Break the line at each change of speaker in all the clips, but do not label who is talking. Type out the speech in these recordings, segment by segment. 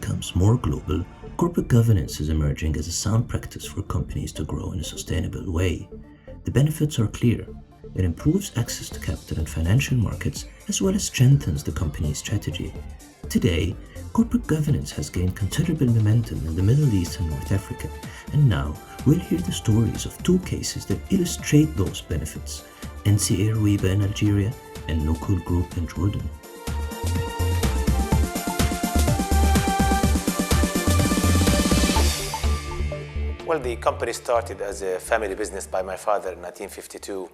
becomes more global, corporate governance is emerging as a sound practice for companies to grow in a sustainable way. The benefits are clear. It improves access to capital and financial markets as well as strengthens the company's strategy. Today, corporate governance has gained considerable momentum in the Middle East and North Africa, and now we'll hear the stories of two cases that illustrate those benefits: NCA Ruiba in Algeria and Nukul Group in Jordan.
Well, the company started as a family business by my father in 1952.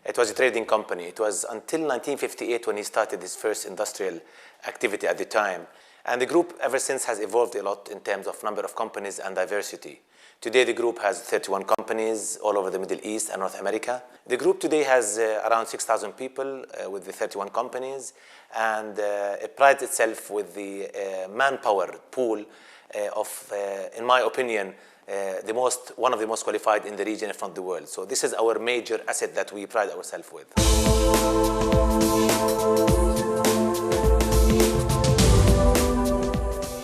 It was a trading company. It was until 1958 when he started his first industrial activity at the time. And the group ever since has evolved a lot in terms of number of companies and diversity. Today the group has 31 companies all over the Middle East and North America. The group today has around 6,000 people with the 31 companies, and it prides itself with the manpower pool of, in my opinion, one of the most qualified in the region, if not the world. So this is our major asset that we pride ourselves with.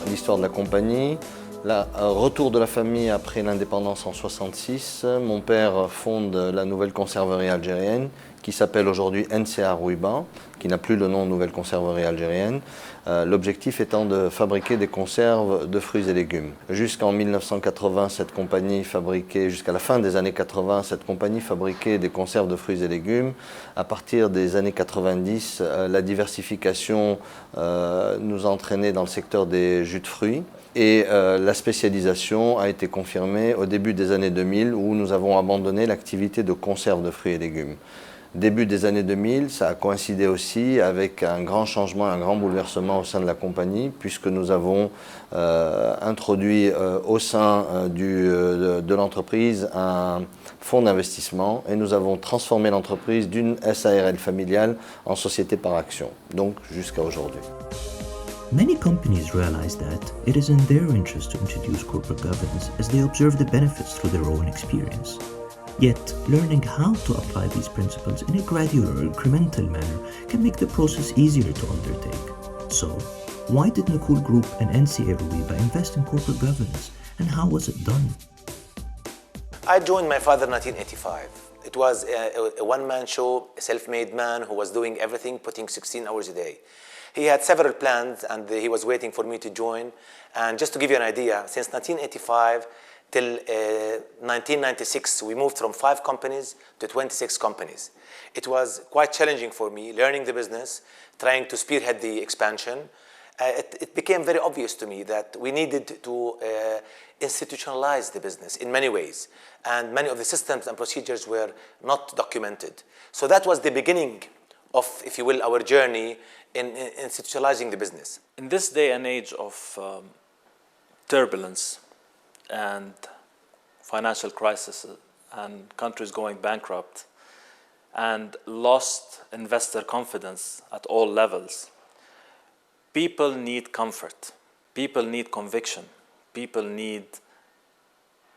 L'histoire de la compagnie, retour de la famille après l'indépendance en 1966. Mon père fonde la nouvelle conserverie algérienne qui s'appelle aujourd'hui NCA Ruiba, qui n'a plus le nom Nouvelle Conserverie Algérienne. L'objectif étant de fabriquer des conserves de fruits et légumes. Jusqu'en 1980, jusqu'à la fin des années 80, cette compagnie fabriquait des conserves de fruits et légumes. À partir des années 90, la diversification nous a entraînés dans le secteur des jus de fruits. Et la spécialisation a été confirmée au début des années 2000 où nous avons abandonné l'activité de conserve de fruits et légumes. Début des années 2000, ça a coïncidé aussi avec un grand changement, un grand bouleversement au sein de la compagnie, puisque nous avons introduit au sein de l'entreprise un fonds d'investissement et nous avons transformé l'entreprise d'une SARL familiale en société par action, donc jusqu'à aujourd'hui.
Many companies realize that it is in their interest to introduce corporate governance as they observe the benefits through their own experience. Yet, learning how to apply these principles in a gradual or incremental manner can make the process easier to undertake. So, why did Nukul Group and NCA Ruiba invest in corporate governance, and how was it done?
I joined my father in 1985. It was a one-man show, a self-made man who was doing everything, putting 16 hours a day. He had several plans and he was waiting for me to join. And just to give you an idea, since 1985 till 1996, we moved from 5 companies to 26 companies. It was quite challenging for me, learning the business, trying to spearhead the expansion. It became very obvious to me that we needed to institutionalize the business in many ways. And many of the systems and procedures were not documented. So that was the beginning of, if you will, our journey in institutionalizing the business.
In this day and age of turbulence and financial crisis and countries going bankrupt and lost investor confidence at all levels, people need comfort, people need conviction, people need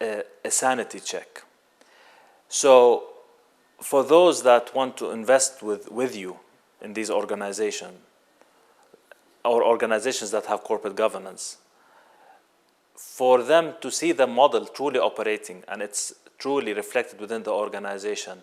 a sanity check. So for those that want to invest with you in these organizations or organizations that have corporate governance, for them to see the model truly operating and it's truly reflected within the organization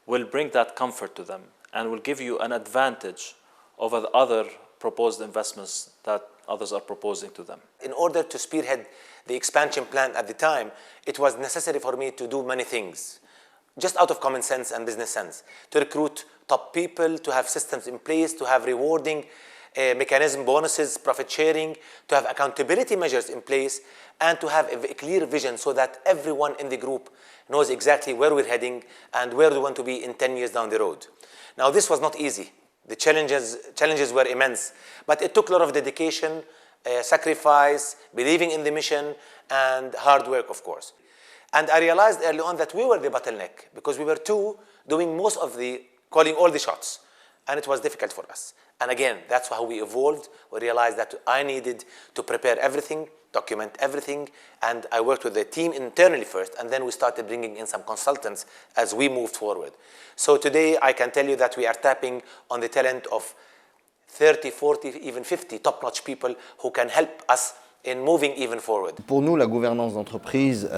will bring that comfort to them and will give you an advantage over the other proposed investments that others are proposing to them.
In order to spearhead the expansion plan at the time, it was necessary for me to do many things, just out of common sense and business sense, to recruit top people, to have systems in place, to have rewarding mechanism, bonuses, profit sharing, to have accountability measures in place, and to have a clear vision so that everyone in the group knows exactly where we're heading and where we want to be in 10 years down the road. Now, this was not easy. The challenges were immense, but it took a lot of dedication, sacrifice, believing in the mission, and hard work, of course. And I realized early on that we were the bottleneck because we were two doing most of calling all the shots, and it was difficult for us. And again, that's how we evolved. We realized that I needed to prepare everything, document everything, and I worked with the team internally first, and then we started bringing in some consultants as we moved forward. So today, I can tell you that we are tapping on the talent of 30, 40, even 50 top-notch people who can help us in moving even forward.
Pour nous, la gouvernance d'entreprise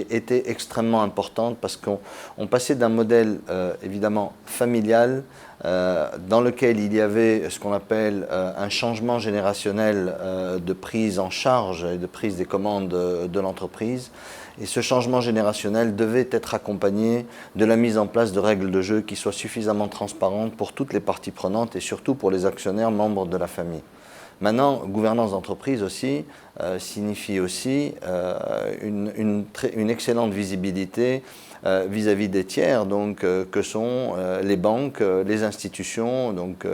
était extrêmement importante parce qu'on passait d'un modèle évidemment familial dans lequel il y avait ce qu'on appelle un changement générationnel de prise en charge et de prise des commandes de l'entreprise. Et ce changement générationnel devait être accompagné de la mise en place de règles de jeu qui soient suffisamment transparentes pour toutes les parties prenantes et surtout pour les actionnaires membres de la famille. Maintenant, gouvernance d'entreprise aussi signifie aussi une excellente visibilité vis-à-vis des tiers, donc que sont les banques, les institutions donc,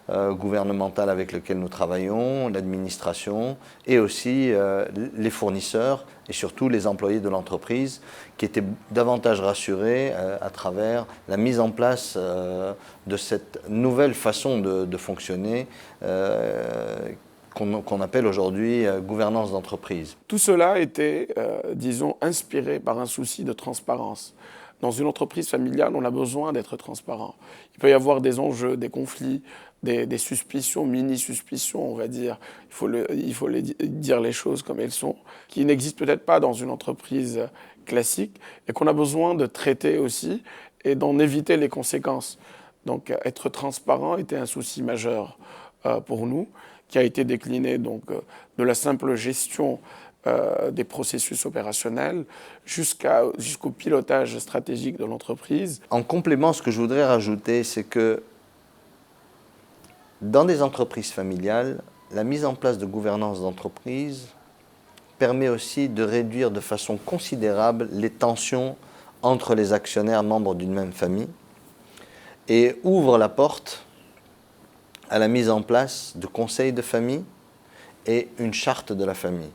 gouvernementales avec lesquelles nous travaillons, l'administration et aussi les fournisseurs et surtout les employés de l'entreprise qui étaient davantage rassurés à travers la mise en place de cette nouvelle façon de fonctionner qu'on appelle aujourd'hui gouvernance d'entreprise.
Tout cela était, disons, inspiré par un souci de transparence. Dans une entreprise familiale, on a besoin d'être transparent. Il peut y avoir des enjeux, des conflits, des suspicions, mini-suspicions, on va dire. Il faut dire les choses comme elles sont, qui n'existent peut-être pas dans une entreprise classique et qu'on a besoin de traiter aussi et d'en éviter les conséquences. Donc, être transparent était un souci majeur pour nous, qui a été décliné donc, de la simple gestion des processus opérationnels jusqu'au pilotage stratégique de l'entreprise.
En complément, ce que je voudrais rajouter, c'est que dans des entreprises familiales, la mise en place de gouvernance d'entreprise permet aussi de réduire de façon considérable les tensions entre les actionnaires membres d'une même famille et ouvre la porte à la mise en place de conseils de famille et une charte de la famille.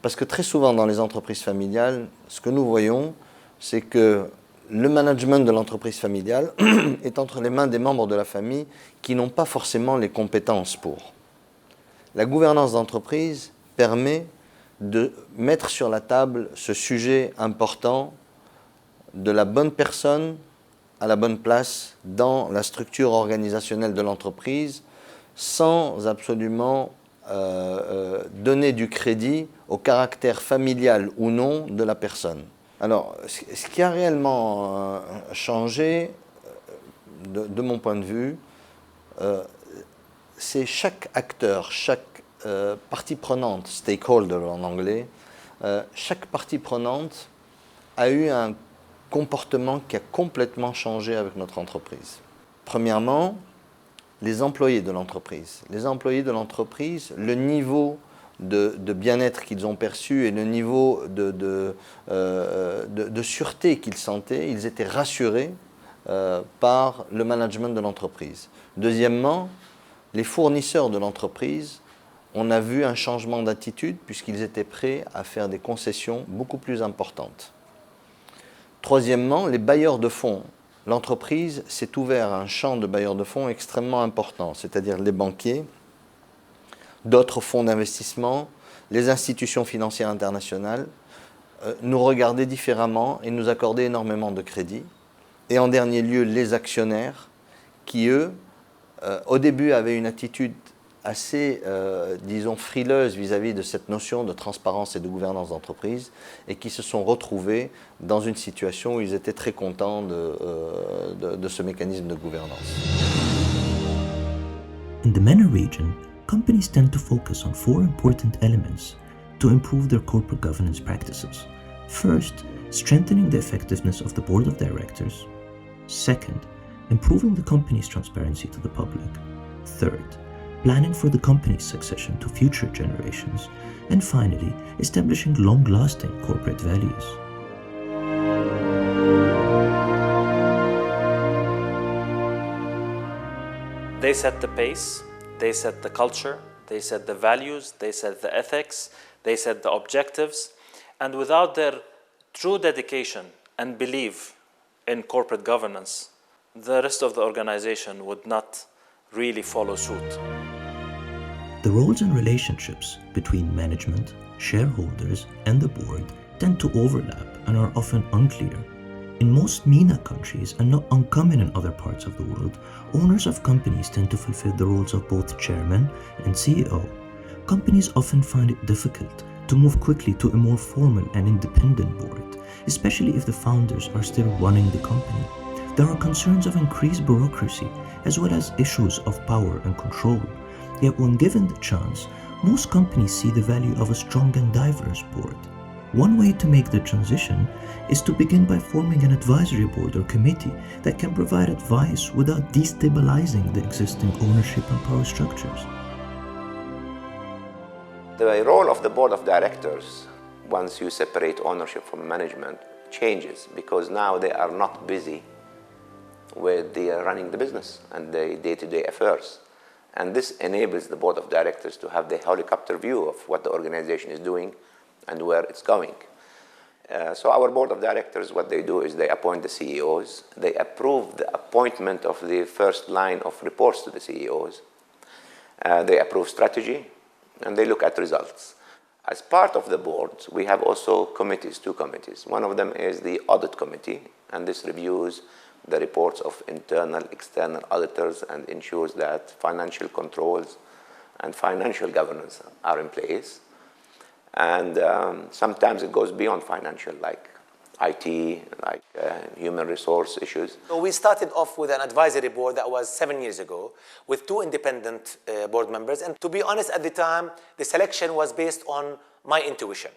Parce que très souvent dans les entreprises familiales, ce que nous voyons, c'est que le management de l'entreprise familiale est entre les mains des membres de la famille qui n'ont pas forcément les compétences pour. La gouvernance d'entreprise permet de mettre sur la table ce sujet important de la bonne personne à la bonne place dans la structure organisationnelle de l'entreprise sans absolument donner du crédit au caractère familial ou non de la personne. Alors, ce qui a réellement changé, de mon point de vue, c'est chaque acteur, chaque partie prenante, stakeholder en anglais, chaque partie prenante a eu un comportement qui a complètement changé avec notre entreprise. Premièrement, les employés de l'entreprise. Les employés de l'entreprise, le niveau de bien-être qu'ils ont perçu et le niveau de sûreté qu'ils sentaient, ils étaient rassurés par le management de l'entreprise. Deuxièmement, les fournisseurs de l'entreprise, on a vu un changement d'attitude puisqu'ils étaient prêts à faire des concessions beaucoup plus importantes. Troisièmement, les bailleurs de fonds. L'entreprise s'est ouvert à un champ de bailleurs de fonds extrêmement important, c'est-à-dire les banquiers, d'autres fonds d'investissement, les institutions financières internationales, nous regardaient différemment et nous accordaient énormément de crédit. Et en dernier lieu, les actionnaires qui, eux, au début avaient une attitude assez, disons, frileuse vis-à-vis de cette notion de transparence et de gouvernance d'entreprise et qui se sont retrouvés dans une situation où ils étaient très contents de ce mécanisme de gouvernance.
In the MENA region, companies tend to focus on 4 important elements to improve their corporate governance practices. First, strengthening the effectiveness of the board of directors. Second, improving the company's transparency to the public. Third, planning for the company's succession to future generations. And finally, establishing long-lasting corporate values.
They set the pace, they set the culture, they set the values, they set the ethics, they set the objectives, and without their true dedication and belief in corporate governance, the rest of the organization would not really follow suit.
The roles and relationships between management, shareholders, and the board tend to overlap and are often unclear. In most MENA countries, and not uncommon in other parts of the world, owners of companies tend to fulfill the roles of both chairman and CEO, companies often find it difficult to move quickly to a more formal and independent board, especially if the founders are still running the company. There are concerns of increased bureaucracy as well as issues of power and control. Yet when given the chance, most companies see the value of a strong and diverse board. One way to make the transition is to begin by forming an advisory board or committee that can provide advice without destabilizing the existing ownership and power structures.
The role of the board of directors, once you separate ownership from management, changes because now they are not busy with running the business and the day-to-day affairs. And this enables the board of directors to have the helicopter view of what the organization is doing and where it's going. So our board of directors, what they do is they appoint the CEOs, they approve the appointment of the first line of reports to the CEOs, they approve strategy, and they look at results. As part of the board, we have also committees, 2 committees. One of them is the audit committee, and this reviews the reports of internal, external auditors and ensures that financial controls and financial governance are in place. And sometimes it goes beyond financial, like IT, like human resource issues.
So we started off with an advisory board that was 7 years ago with 2 independent board members. And to be honest, at the time, the selection was based on my intuition.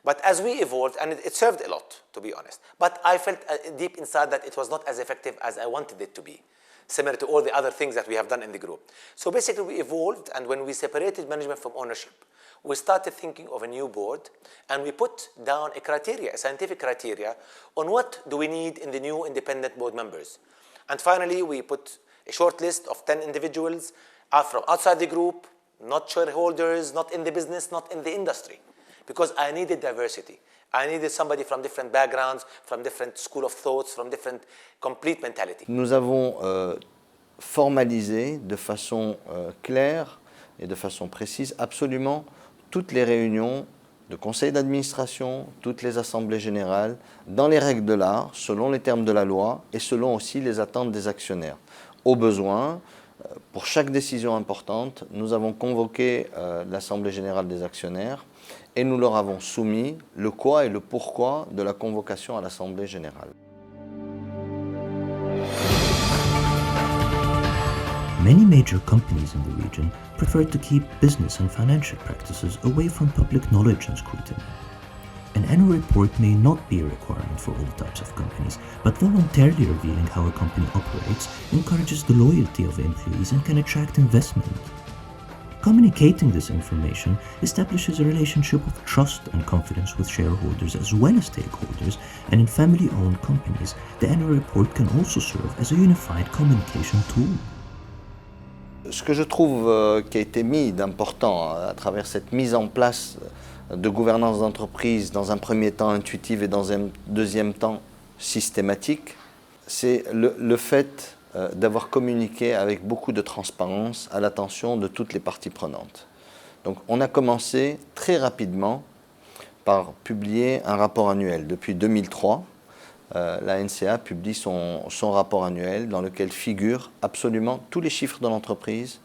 But as we evolved, and it served a lot, to be honest, but I felt deep inside that it was not as effective as I wanted it to be, similar to all the other things that we have done in the group. So basically we evolved, and when we separated management from ownership, we started thinking of a new board, and we put down a criteria, a scientific criteria, on what do we need in the new independent board members. And finally, we put a short list of 10 individuals from outside the group, not shareholders, not in the business, not in the industry, because I needed diversity. I needed somebody from different backgrounds, from different school of thoughts, from different complete mentality.
Nous avons formalisé de façon claire et de façon précise absolument toutes les réunions de conseil d'administration, toutes les assemblées générales, dans les règles de l'art, selon les termes de la loi et selon aussi les attentes des actionnaires. Au besoin, pour chaque décision importante, nous avons convoqué l'assemblée générale des actionnaires et nous leur avons soumis le quoi et le pourquoi de la convocation à l'assemblée générale.
Many major companies in the region prefer to keep business and financial practices away from public knowledge and scrutiny. An annual report may not be a requirement for all types of companies, but voluntarily revealing how a company operates encourages the loyalty of employees and can attract investment. Communicating this information establishes a relationship of trust and confidence with shareholders as well as stakeholders, and in family-owned companies, the annual report can also serve as a unified communication tool.
Ce que je trouve qui a été mis d'important à travers cette mise en place de gouvernance d'entreprise, dans un premier temps intuitive et dans un deuxième temps systématique, c'est le fait d'avoir communiqué avec beaucoup de transparence à l'attention de toutes les parties prenantes. Donc on a commencé très rapidement par publier un rapport annuel. Depuis 2003, la NCA publie son rapport annuel dans lequel figurent absolument tous les chiffres de l'entreprise.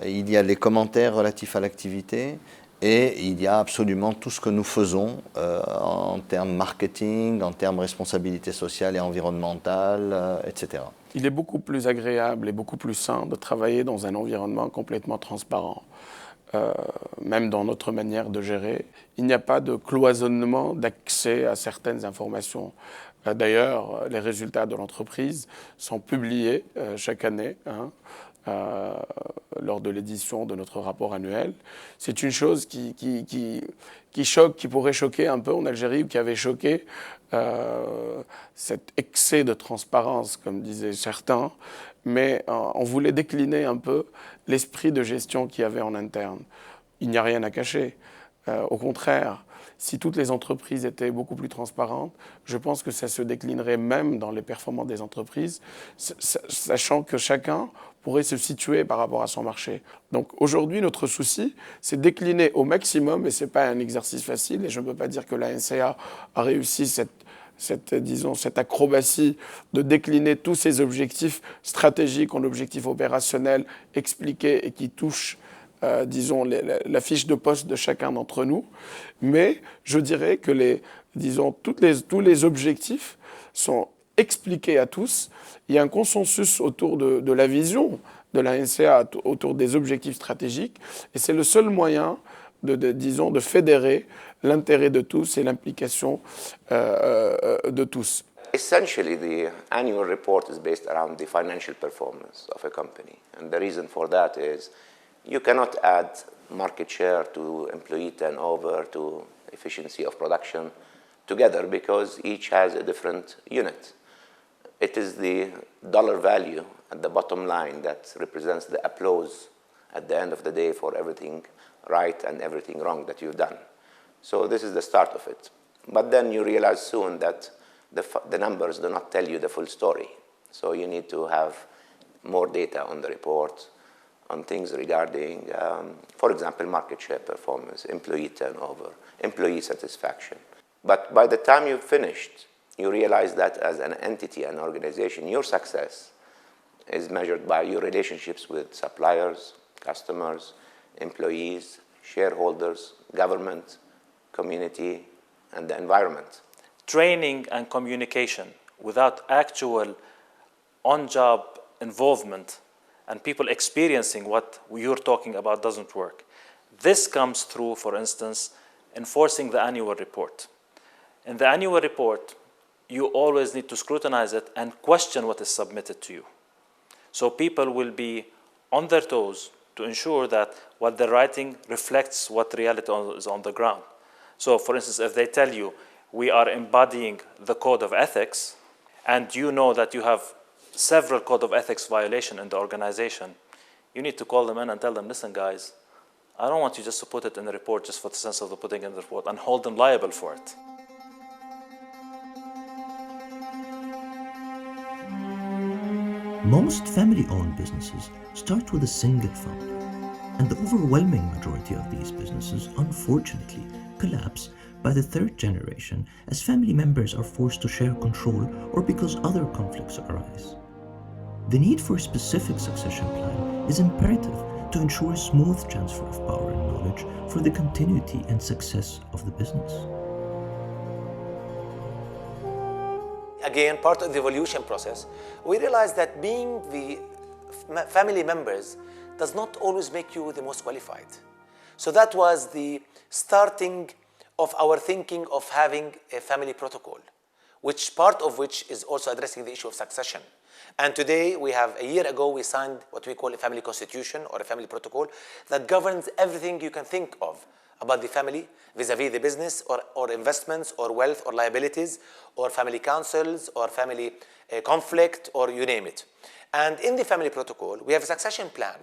Il y a les commentaires relatifs à l'activité et il y a absolument tout ce que nous faisons en termes marketing, en termes responsabilité sociale et environnementale, etc.
Il est beaucoup plus agréable et beaucoup plus sain de travailler dans un environnement complètement transparent. Même dans notre manière de gérer, il n'y a pas de cloisonnement d'accès à certaines informations. D'ailleurs, les résultats de l'entreprise sont publiés chaque année lors de l'édition de notre rapport annuel. C'est une chose qui choque, qui pourrait choquer un peu en Algérie, ou qui avait choqué cet excès de transparence, comme disaient certains, mais on voulait décliner un peu l'esprit de gestion qu'il y avait en interne. Il n'y a rien à cacher. Au contraire, si toutes les entreprises étaient beaucoup plus transparentes, je pense que ça se déclinerait même dans les performances des entreprises, sachant que chacun pourrait se situer par rapport à son marché. Donc aujourd'hui, notre souci, c'est décliner au maximum, et ce n'est pas un exercice facile, et je ne peux pas dire que la NCA a réussi cette acrobatie de décliner tous ces objectifs stratégiques en objectifs opérationnels expliqués et qui touchent disons, la fiche de poste de chacun d'entre nous, mais je dirais que tous les objectifs sont expliqués à tous. Il y a un consensus autour de la vision de la NCA, autour des objectifs stratégiques, et c'est le seul moyen de fédérer l'intérêt de tous et l'implication de tous.
Essentially, the annual report is based around the financial performance of a company. And the reason for that is you cannot add market share to employee turnover to efficiency of production together because each has a different unit. It is the dollar value at the bottom line that represents the applause at the end of the day for everything right and everything wrong that you've done. So this is the start of it. But then you realize soon that the numbers do not tell you the full story. So you need to have more data on the report, on things regarding, for example, market share performance, employee turnover, employee satisfaction. But by the time you've finished, you realize that as an entity, an organization, your success is measured by your relationships with suppliers, customers, employees, shareholders, government, community, and the environment.
Training and communication without actual on-job involvement and people experiencing what you're talking about doesn't work. This comes through, for instance, enforcing the annual report. In the annual report, you always need to scrutinize it and question what is submitted to you. So people will be on their toes to ensure that what they're writing reflects what reality is on the ground. So for instance, if they tell you, we are embodying the code of ethics, and you know that you have several code of ethics violations in the organization, you need to call them in and tell them, listen guys, I don't want you just to put it in the report just for the sense of the putting in the report, and hold them liable for it.
Most family-owned businesses start with a single founder, and the overwhelming majority of these businesses, unfortunately, collapse by the third generation as family members are forced to share control or because other conflicts arise. The need for a specific succession plan is imperative to ensure a smooth transfer of power and knowledge for the continuity and success of the business.
Again, part of the evolution process, we realized that being the family members does not always make you the most qualified. So that was the starting of our thinking of having a family protocol, part of which is also addressing the issue of succession. And today, a year ago, we signed what we call a family constitution or a family protocol that governs everything you can think of about the family vis-a-vis the business or investments or wealth or liabilities or family councils or family conflict or you name it. And in the family protocol, we have a succession plan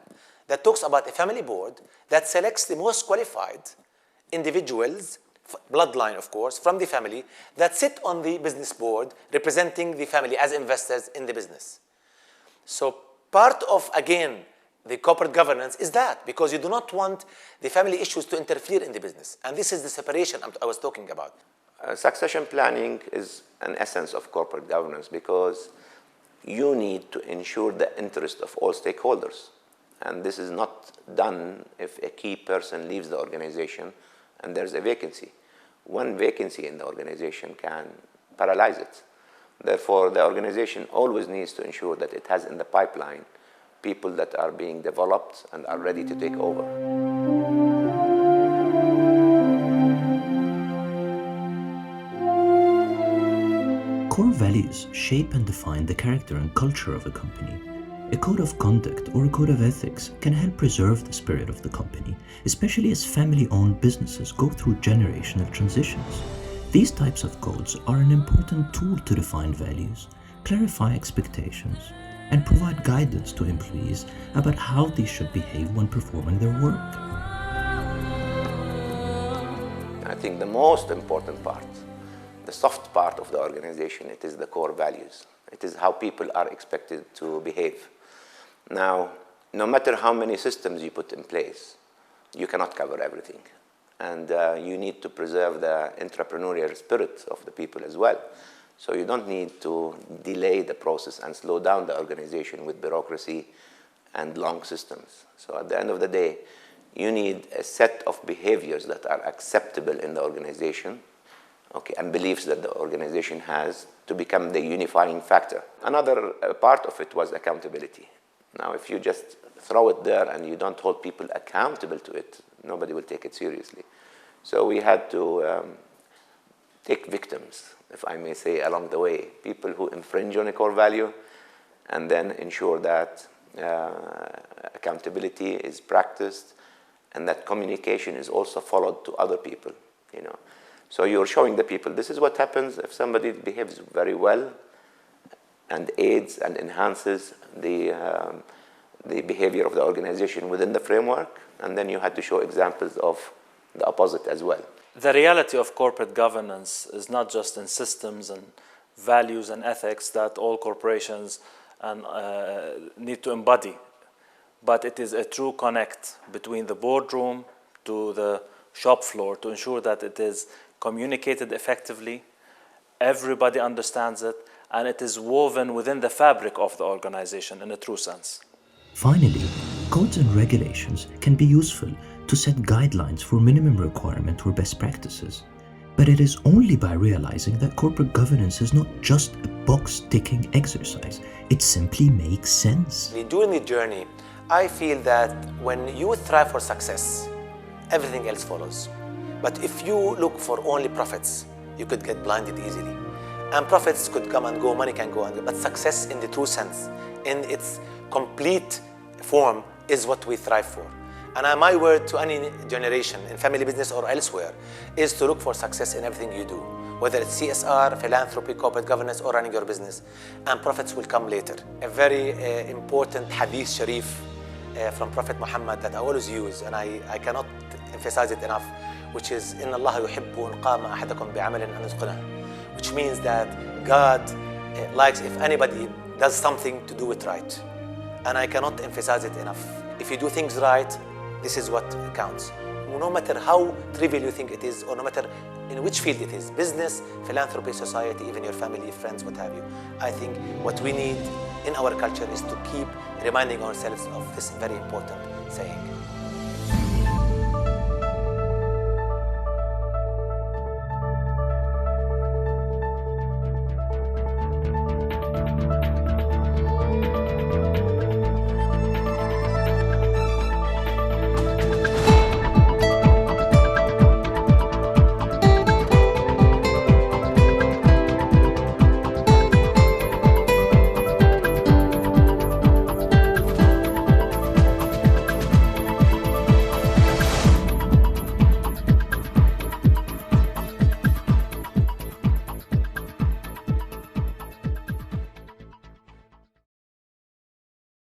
that talks about a family board that selects the most qualified individuals, bloodline of course, from the family that sit on the business board representing the family as investors in the business. So part of, again, the corporate governance is that, because you do not want the family issues to interfere in the business. And this is the separation I was talking about.
Succession planning is an essence of corporate governance because you need to ensure the interest of all stakeholders. And this is not done if a key person leaves the organization and there's a vacancy. One vacancy in the organization can paralyze it. Therefore, the organization always needs to ensure that it has in the pipeline people that are being developed and are ready to take over.
Core values shape and define the character and culture of a company. A code of conduct or a code of ethics can help preserve the spirit of the company, especially as family-owned businesses go through generational transitions. These types of codes are an important tool to define values, clarify expectations, and provide guidance to employees about how they should behave when performing their work.
I think the most important part, the soft part of the organization, it is the core values. It is how people are expected to behave. Now, no matter how many systems you put in place, you cannot cover everything. And you need to preserve the entrepreneurial spirit of the people as well. So you don't need to delay the process and slow down the organization with bureaucracy and long systems. So at the end of the day, you need a set of behaviors that are acceptable in the organization, okay, and beliefs that the organization has to become the unifying factor. Another part of it was accountability. Now, if you just throw it there and you don't hold people accountable to it, nobody will take it seriously. So we had to take victims, if I may say, along the way, people who infringe on a core value, and then ensure that accountability is practiced and that communication is also followed to other people, you know. So you're showing the people, this is what happens if somebody behaves very well and aids and enhances the behavior of the organization within the framework, and then you had to show examples of the opposite as well.
The reality of corporate governance is not just in systems and values and ethics that all corporations need to embody, but it is a true connect between the boardroom to the shop floor to ensure that it is communicated effectively, everybody understands it, and it is woven within the fabric of the organization in a true sense.
Finally, codes and regulations can be useful to set guidelines for minimum requirement or best practices. But it is only by realizing that corporate governance is not just a box-ticking exercise. It simply makes sense.
During the journey, I feel that when you thrive for success, everything else follows. But if you look for only profits, you could get blinded easily. And profits could come and go, money can go and go, but success in the true sense, in its complete form, is what we thrive for. And my word to any generation, in family business or elsewhere, is to look for success in everything you do, whether it's CSR, philanthropy, corporate governance, or running your business. And profits will come later. A very important hadith sharif from Prophet Muhammad that I always use, and I cannot emphasize it enough, which is, إِنَّ اللَّهَ يُحِبُّ أَنْ قَامَ أَحَدَكُمْ بِعَمَلٍ أَنْ يُتْقِنَهُ, which means that God likes if anybody does something to do it right. And I cannot emphasize it enough. If you do things right, this is what counts. No matter how trivial you think it is, or no matter in which field it is, business, philanthropy, society, even your family, friends, what have you. I think what we need in our culture is to keep reminding ourselves of this very important saying.